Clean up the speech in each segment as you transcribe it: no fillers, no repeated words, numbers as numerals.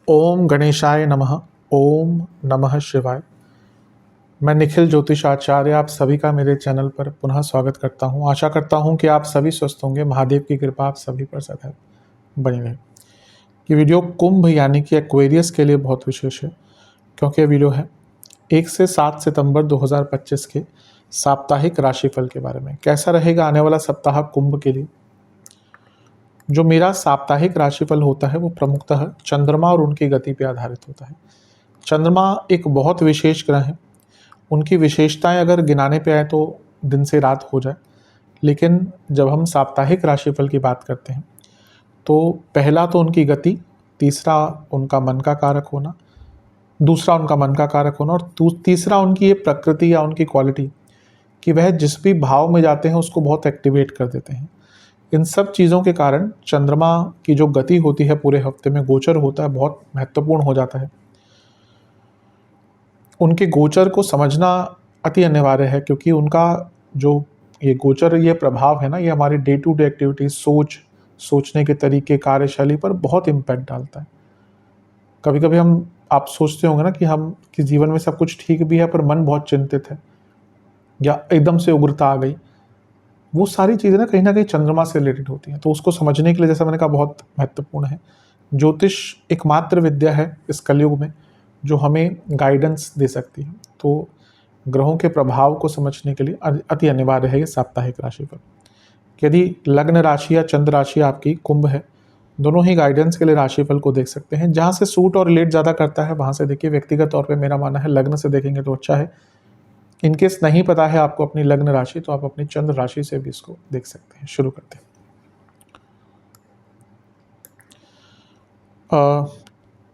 ओम गणेशाय नमः। ओम नमः शिवाय। मैं निखिल ज्योतिषाचार्य आप सभी का मेरे चैनल पर पुनः स्वागत करता हूं। आशा करता हूं कि आप सभी स्वस्थ होंगे। महादेव की कृपा आप सभी पर सदैव बनी रहे। ये वीडियो कुंभ यानी कि एक्वेरियस के लिए बहुत विशेष है, क्योंकि ये वीडियो है 1 से 7 सितंबर 2025 के साप्ताहिक राशिफल के बारे में। कैसा रहेगा आने वाला सप्ताह कुंभ के लिए। जो मेरा साप्ताहिक राशिफल होता है वो प्रमुखतः चंद्रमा और उनकी गति पर आधारित होता है। चंद्रमा एक बहुत विशेष ग्रह है। उनकी विशेषताएं अगर गिनाने पे आए तो दिन से रात हो जाए, लेकिन जब हम साप्ताहिक राशिफल की बात करते हैं तो पहला तो उनकी गति, तीसरा उनका मन का कारक होना, दूसरा उनका मन का कारक होना और तीसरा उनकी ये प्रकृति या उनकी क्वालिटी कि वह जिस भी भाव में जाते हैं उसको बहुत एक्टिवेट कर देते हैं। इन सब चीज़ों के कारण चंद्रमा की जो गति होती है पूरे हफ्ते में गोचर होता है बहुत महत्वपूर्ण हो जाता है। उनके गोचर को समझना अति अनिवार्य है, क्योंकि उनका जो ये गोचर ये प्रभाव है ना, ये हमारी डे टू डे एक्टिविटी, सोचने के तरीके, कार्यशैली पर बहुत इम्पैक्ट डालता है। कभी कभी आप सोचते होंगे ना कि जीवन में सब कुछ ठीक भी है पर मन बहुत चिंतित है या एकदम से उग्रता आ गई। वो सारी चीज़ें ना कहीं चंद्रमा से रिलेटेड होती हैं। तो उसको समझने के लिए, जैसा मैंने कहा, बहुत महत्वपूर्ण है। ज्योतिष एकमात्र विद्या है इस कलयुग में जो हमें गाइडेंस दे सकती है। तो ग्रहों के प्रभाव को समझने के लिए अति अनिवार्य है ये साप्ताहिक राशिफल। यदि लग्न राशि या चंद्र राशि आपकी कुंभ है, दोनों ही गाइडेंस के लिए राशिफल को देख सकते हैं। जहाँ से सूट और रिलेट ज़्यादा करता है वहाँ से देखिए। व्यक्तिगत तौर पे मेरा मानना है लग्न से देखेंगे तो अच्छा है। इनकेस नहीं पता है आपको अपनी लग्न राशि, तो आप अपनी चंद्र राशि से भी इसको देख सकते हैं। शुरू करते हैं।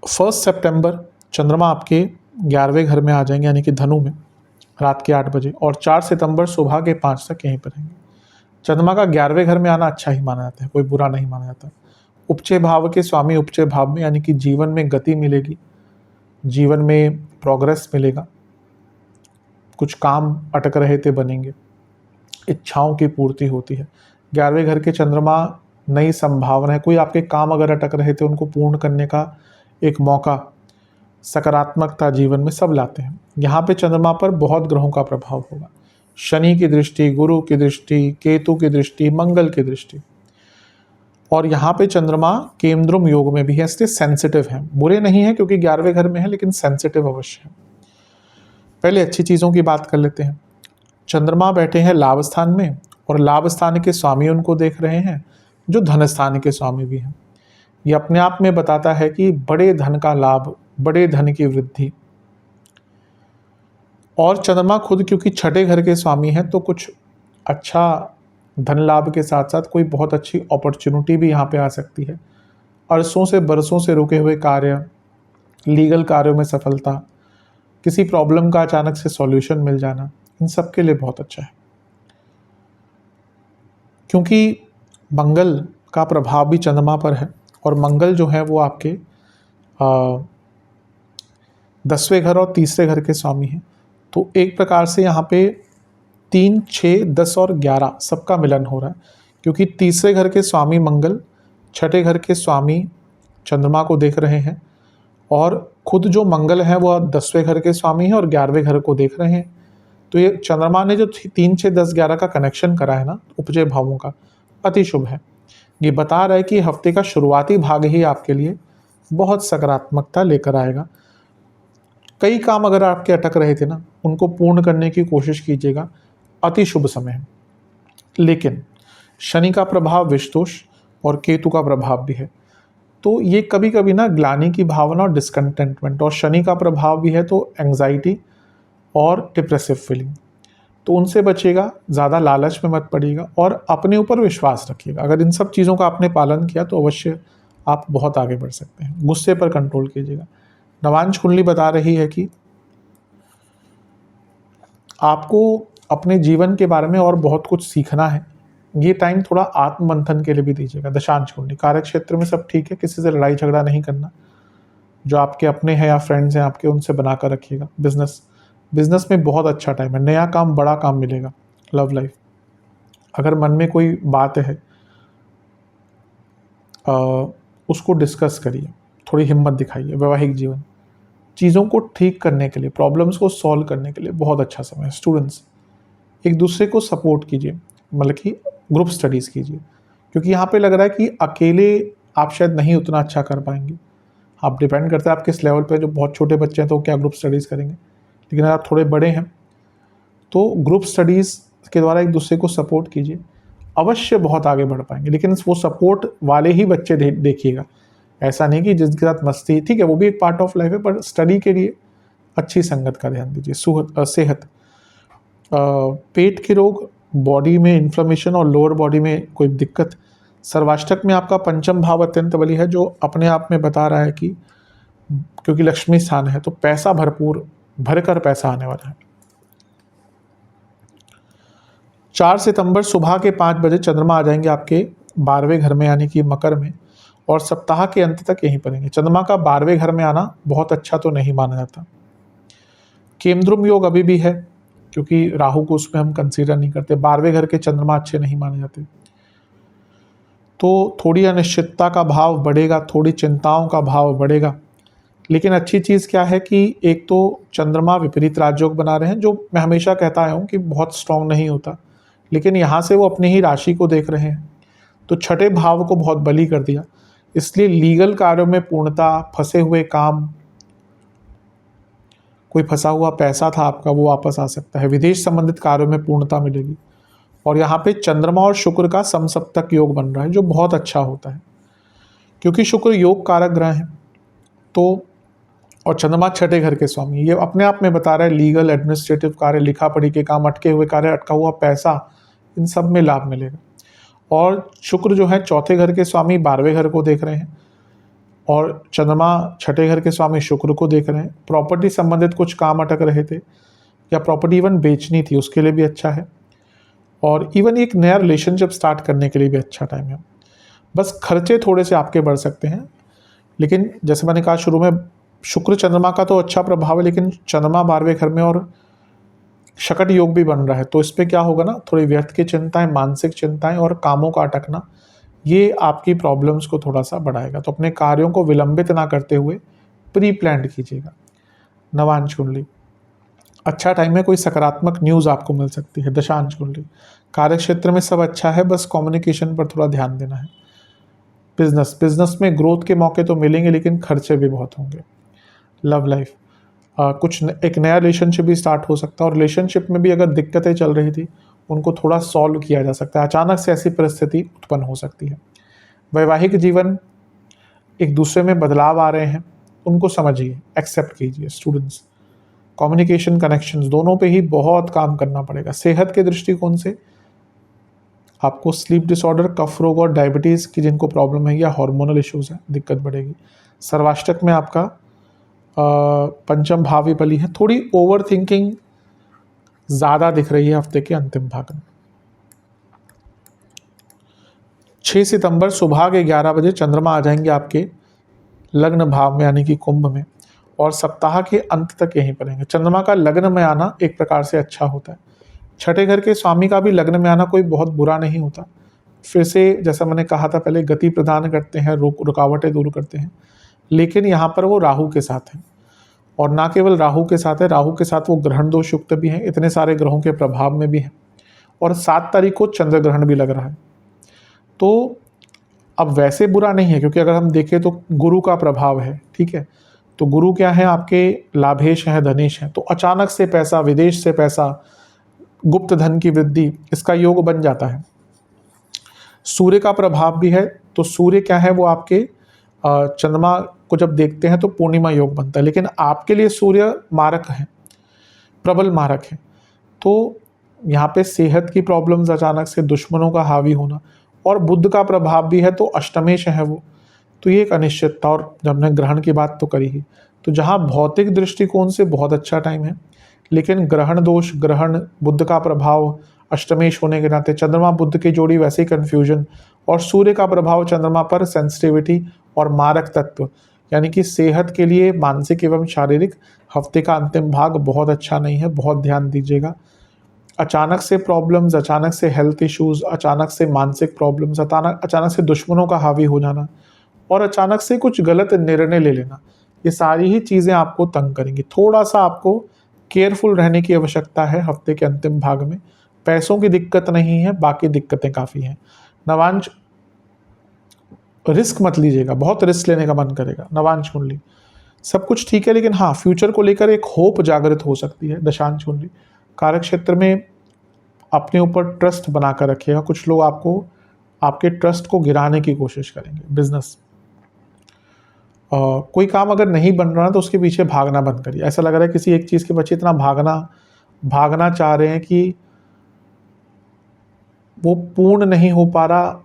1 सितंबर चंद्रमा आपके 11वें घर में आ जाएंगे, यानी कि धनु में, रात के 8 बजे, और 4 सितंबर सुबह के 5 तक यहीं पर रहेंगे। चंद्रमा का 11वें घर में आना अच्छा ही माना जाता है, कोई बुरा नहीं माना जाता। उपचय भाव के स्वामी उपचय भाव में, यानी कि जीवन में गति मिलेगी, जीवन में प्रोग्रेस मिलेगा, कुछ काम अटक रहे थे बनेंगे, इच्छाओं की पूर्ति होती है। 11वें घर के चंद्रमा नई संभावना है। कोई आपके काम अगर अटक रहे थे उनको पूर्ण करने का एक मौका, सकारात्मकता जीवन में सब लाते हैं। यहाँ पे चंद्रमा पर बहुत ग्रहों का प्रभाव होगा। शनि की दृष्टि, गुरु की दृष्टि, केतु की दृष्टि, मंगल की दृष्टि, और यहाँ पे चंद्रमा केंद्रुम योग में भी है, इसलिए सेंसिटिव है। बुरे नहीं है क्योंकि 11वें घर में है, लेकिन सेंसिटिव अवश्य है। पहले अच्छी चीज़ों की बात कर लेते हैं। चंद्रमा बैठे हैं लाभ स्थान में, और लाभ स्थान के स्वामी उनको देख रहे हैं जो धन स्थान के स्वामी भी हैं। ये अपने आप में बताता है कि बड़े धन का लाभ, बड़े धन की वृद्धि। और चंद्रमा खुद क्योंकि छठे घर के स्वामी हैं, तो कुछ अच्छा धन लाभ के साथ साथ कोई बहुत अच्छी अपॉर्चुनिटी भी यहाँ पे आ सकती है। अरसों से बरसों से रुके हुए कार्य, लीगल कार्यों में सफलता, किसी प्रॉब्लम का अचानक से सॉल्यूशन मिल जाना, इन सब के लिए बहुत अच्छा है। क्योंकि मंगल का प्रभाव भी चंद्रमा पर है, और मंगल जो है वो आपके 10वें घर और तीसरे घर के स्वामी हैं। तो एक प्रकार से यहाँ पे 3, 6, 10 और 11 सबका मिलन हो रहा है, क्योंकि तीसरे घर के स्वामी मंगल छठे घर के स्वामी चंद्रमा को देख रहे हैं, और खुद जो मंगल है वो 10वें घर के स्वामी हैं और 11वें घर को देख रहे हैं। तो ये चंद्रमा ने जो 3, 6, 10, 11 का कनेक्शन करा है ना उपजय भावों का, अति शुभ है। ये बता रहा है कि हफ्ते का शुरुआती भाग ही आपके लिए बहुत सकारात्मकता लेकर आएगा। कई काम अगर आपके अटक रहे थे ना, उनको पूर्ण करने की कोशिश कीजिएगा। अति शुभ समय है। लेकिन शनि का प्रभाव विषदोष और केतु का प्रभाव भी है, तो ये कभी कभी ना ग्लानि की भावना और डिस्कंटेंटमेंट, और शनि का प्रभाव भी है तो एंग्जाइटी और डिप्रेसिव फीलिंग, तो उनसे बचिएगा। ज़्यादा लालच में मत पड़िएगा और अपने ऊपर विश्वास रखिएगा। अगर इन सब चीज़ों का आपने पालन किया तो अवश्य आप बहुत आगे बढ़ सकते हैं। गुस्से पर कंट्रोल कीजिएगा। नवांश कुंडली बता रही है कि आपको अपने जीवन के बारे में और बहुत कुछ सीखना है। ये टाइम थोड़ा आत्ममंथन के लिए भी दीजिएगा। दशांश कुंडली, कार्य क्षेत्र में सब ठीक है, किसी से लड़ाई झगड़ा नहीं करना। जो आपके अपने हैं या फ्रेंड्स हैं आपके, उनसे बनाकर रखिएगा। बिजनेस में बहुत अच्छा टाइम है। नया काम, बड़ा काम मिलेगा। लव लाइफ, अगर मन में कोई बात है उसको डिस्कस करिए, थोड़ी हिम्मत दिखाइए। वैवाहिक जीवन, चीज़ों को ठीक करने के लिए, प्रॉब्लम्स को सॉल्व करने के लिए बहुत अच्छा समय है। स्टूडेंट्स, एक दूसरे को सपोर्ट कीजिए, मतलब कि ग्रुप स्टडीज़ कीजिए, क्योंकि यहाँ पे लग रहा है कि अकेले आप शायद नहीं उतना अच्छा कर पाएंगे। आप डिपेंड करता है आप किस लेवल पे, जो बहुत छोटे बच्चे हैं तो क्या ग्रुप स्टडीज़ करेंगे, लेकिन अगर आप थोड़े बड़े हैं तो ग्रुप स्टडीज़ के द्वारा एक दूसरे को सपोर्ट कीजिए, अवश्य बहुत आगे बढ़ पाएंगे। लेकिन वो सपोर्ट वाले ही बच्चे देखिएगा, ऐसा नहीं कि जिसके साथ मस्ती, ठीक है वो भी एक पार्ट ऑफ लाइफ है, पर स्टडी के लिए अच्छी संगत का ध्यान दीजिए। सेहत, पेट के रोग, बॉडी में इन्फ्लेमेशन और लोअर बॉडी में कोई दिक्कत। सर्वाष्टक में आपका पंचम भाव अत्यंत बली है, जो अपने आप में बता रहा है कि क्योंकि लक्ष्मी स्थान है तो पैसा भरपूर भरकर पैसा आने वाला है। 4 सितंबर सुबह के 5 बजे चंद्रमा आ जाएंगे आपके 12वें घर में, यानी कि मकर में, और सप्ताह के अंत तक यहीं पर रहेंगे। चंद्रमा का 12वें घर में आना बहुत अच्छा तो नहीं माना जाता। केमद्रुम योग अभी भी है, क्योंकि राहु को उसमें हम कंसीडर नहीं करते। 12वें घर के चंद्रमा अच्छे नहीं माने जाते, तो थोड़ी अनिश्चितता का भाव बढ़ेगा, थोड़ी चिंताओं का भाव बढ़ेगा। लेकिन अच्छी चीज़ क्या है कि एक तो चंद्रमा विपरीत राजयोग बना रहे हैं, जो मैं हमेशा कहता आया हूँ कि बहुत स्ट्रांग नहीं होता, लेकिन यहाँ से वो अपनी ही राशि को देख रहे हैं, तो छठे भाव को बहुत बली कर दिया। इसलिए लीगल कार्यों में पूर्णता, फंसे हुए काम, कोई फंसा हुआ पैसा था आपका वो वापस आ सकता है। विदेश संबंधित कार्यों में पूर्णता मिलेगी। और यहाँ पे चंद्रमा और शुक्र का समसप्तक योग बन रहा है, जो बहुत अच्छा होता है, क्योंकि शुक्र योग कारक ग्रह है। तो और चंद्रमा छठे घर के स्वामी, ये अपने आप में बता रहा है लीगल एडमिनिस्ट्रेटिव कार्य, लिखा पढ़ी के काम, अटके हुए कार्य, अटका हुआ पैसा, इन सब में लाभ मिलेगा। और शुक्र जो है चौथे घर के स्वामी 12वें घर को देख रहे हैं, और चंद्रमा छठे घर के स्वामी शुक्र को देख रहे हैं। प्रॉपर्टी संबंधित कुछ काम अटक रहे थे, या प्रॉपर्टी इवन बेचनी थी, उसके लिए भी अच्छा है। और इवन एक नया रिलेशनशिप स्टार्ट करने के लिए भी अच्छा टाइम है। बस खर्चे थोड़े से आपके बढ़ सकते हैं, लेकिन जैसे मैंने कहा शुरू में, शुक्र चंद्रमा का तो अच्छा प्रभाव है, लेकिन चंद्रमा 12वें घर में और शकट योग भी बन रहा है, तो इस पर क्या होगा ना, थोड़ी व्यर्थ की चिंताएं, मानसिक चिंताएं और कामों का अटकना, ये आपकी प्रॉब्लम्स को थोड़ा सा बढ़ाएगा। तो अपने कार्यों को विलंबित ना करते हुए प्री प्लान्ड कीजिएगा। नवांश कुंडली, अच्छा टाइम है, कोई सकारात्मक न्यूज़ आपको मिल सकती है। दशांश कुंडली, कार्य क्षेत्र में सब अच्छा है, बस कम्युनिकेशन पर थोड़ा ध्यान देना है। बिजनेस में ग्रोथ के मौके तो मिलेंगे, लेकिन खर्चे भी बहुत होंगे। लव लाइफ, एक नया रिलेशनशिप भी स्टार्ट हो सकता है, और रिलेशनशिप में भी अगर दिक्कतें चल रही थी उनको थोड़ा सॉल्व किया जा सकता है। अचानक से ऐसी परिस्थिति उत्पन्न हो सकती है। वैवाहिक जीवन, एक दूसरे में बदलाव आ रहे हैं, उनको समझिए, एक्सेप्ट कीजिए। स्टूडेंट्स, कम्युनिकेशन, कनेक्शंस, दोनों पे ही बहुत काम करना पड़ेगा। सेहत के दृष्टिकोण से आपको स्लीप डिसऑर्डर, कफ रोग और डायबिटीज़ की जिनको प्रॉब्लम है, या हार्मोनल इश्यूज़ है, दिक्कत बढ़ेगी। सर्वाष्टक में आपका पंचम भावी बली है, थोड़ी ओवर थिंकिंग ज़्यादा दिख रही है हफ्ते के अंतिम भाग में। 6 सितंबर सुबह के 11 बजे चंद्रमा आ जाएंगे आपके लग्न भाव में, यानी कि कुंभ में, और सप्ताह के अंत तक यहीं पर रहेंगे। चंद्रमा का लग्न में आना एक प्रकार से अच्छा होता है। छठे घर के स्वामी का भी लग्न में आना कोई बहुत बुरा नहीं होता। फिर से जैसा मैंने कहा था पहले, गति प्रदान करते हैं, रुकावटें दूर करते हैं, लेकिन यहाँ पर वो राहु के साथ है, और ना केवल राहु के साथ है, राहु के साथ वो ग्रहण दोष युक्त भी हैं, इतने सारे ग्रहों के प्रभाव में भी है, और 7 तारीख को चंद्र ग्रहण भी लग रहा है। तो अब वैसे बुरा नहीं है, क्योंकि अगर हम देखें तो गुरु का प्रभाव है, ठीक है, तो गुरु क्या है, आपके लाभेश हैं, धनेश हैं, तो अचानक से पैसा, विदेश से पैसा, गुप्त धन की वृद्धि, इसका योग बन जाता है। सूर्य का प्रभाव भी है, तो सूर्य क्या है, वो आपके चंद्रमा को जब देखते हैं तो पूर्णिमा योग बनता है, लेकिन आपके लिए सूर्य मारक है, प्रबल मारक है। तो यहाँ पे सेहत की प्रॉब्लम्स, अचानक से दुश्मनों का हावी होना, और बुध का प्रभाव भी है, तो अष्टमेश है वो, तो ये एक अनिश्चितता। और जब हमने ग्रहण की बात तो करी ही, तो जहाँ भौतिक दृष्टिकोण से बहुत अच्छा टाइम है, लेकिन ग्रहण दोष, ग्रहण, बुध का प्रभाव, अष्टमेश होने के नाते, चंद्रमा बुध की जोड़ी वैसे ही कन्फ्यूजन, और सूर्य का प्रभाव चंद्रमा पर सेंसिटिविटी और मारक तत्व, यानी कि सेहत के लिए मानसिक एवं शारीरिक हफ्ते का अंतिम भाग बहुत अच्छा नहीं है, बहुत ध्यान दीजिएगा। अचानक से प्रॉब्लम्स, अचानक से हेल्थ इश्यूज, अचानक से मानसिक प्रॉब्लम्स, अचानक से दुश्मनों का हावी हो जाना और अचानक से कुछ गलत निर्णय ले लेना, ये सारी ही चीज़ें आपको तंग करेंगी। थोड़ा सा आपको केयरफुल रहने की आवश्यकता है हफ्ते के अंतिम भाग में। पैसों की दिक्कत नहीं है, बाकी दिक्कतें काफ़ी हैं। नवांश रिस्क मत लीजिएगा, बहुत रिस्क लेने का मन करेगा। नवांश कुंडली सब कुछ ठीक है, लेकिन हाँ, फ्यूचर को लेकर एक होप जागृत हो सकती है। दशांश कुंडली कार्य क्षेत्र में अपने ऊपर ट्रस्ट बनाकर रखिएगा। कुछ लोग आपको आपके ट्रस्ट को गिराने की कोशिश करेंगे। बिजनेस कोई काम अगर नहीं बन रहा तो उसके पीछे भागना बंद करिए। ऐसा लग रहा है किसी एक चीज़ के पीछे इतना भागना चाह रहे हैं कि वो पूर्ण नहीं हो पा रहा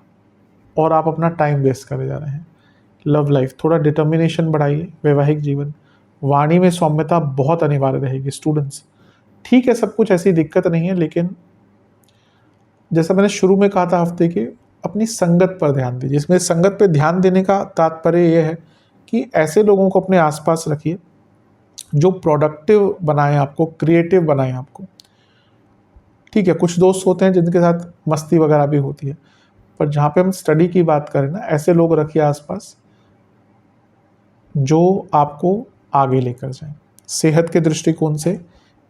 और आप अपना टाइम वेस्ट करे जा रहे हैं। लव लाइफ थोड़ा डिटर्मिनेशन बढ़ाइए। वैवाहिक जीवन वाणी में सौम्यता बहुत अनिवार्य रहेगी। स्टूडेंट्स ठीक है, सब कुछ ऐसी दिक्कत नहीं है, लेकिन जैसा मैंने शुरू में कहा था हफ्ते के, अपनी संगत पर ध्यान दीजिए। इसमें संगत पर ध्यान देने का तात्पर्य यह है कि ऐसे लोगों को अपने आसपास रखिए जो प्रोडक्टिव बनाएं आपको, क्रिएटिव बनाएं आपको। ठीक है, कुछ दोस्त होते हैं जिनके साथ मस्ती वगैरह भी होती है, पर जहाँ पे हम स्टडी की बात करें ना, ऐसे लोग रखिए आसपास जो आपको आगे लेकर जाएं। सेहत के दृष्टिकोण से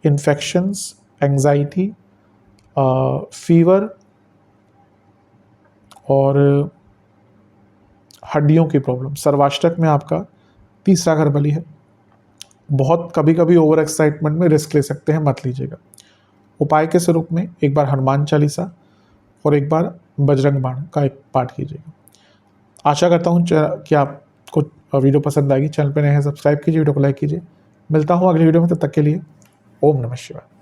इन्फेक्शंस, एंजाइटी, फीवर और हड्डियों की प्रॉब्लम। सर्वाष्टक में आपका तीसरा घर बली है। बहुत कभी कभी ओवर एक्साइटमेंट में रिस्क ले सकते हैं, मत लीजिएगा। उपाय के स्वरूप में एक बार हनुमान चालीसा और एक बार बजरंग बाण का एक पाठ कीजिएगा। आशा करता हूँ कि आपको वीडियो पसंद आएगी। चैनल पर नए हैं, सब्सक्राइब कीजिए, वीडियो को लाइक कीजिए। मिलता हूँ अगली वीडियो में, तब तक के लिए ओम नमः शिवाय।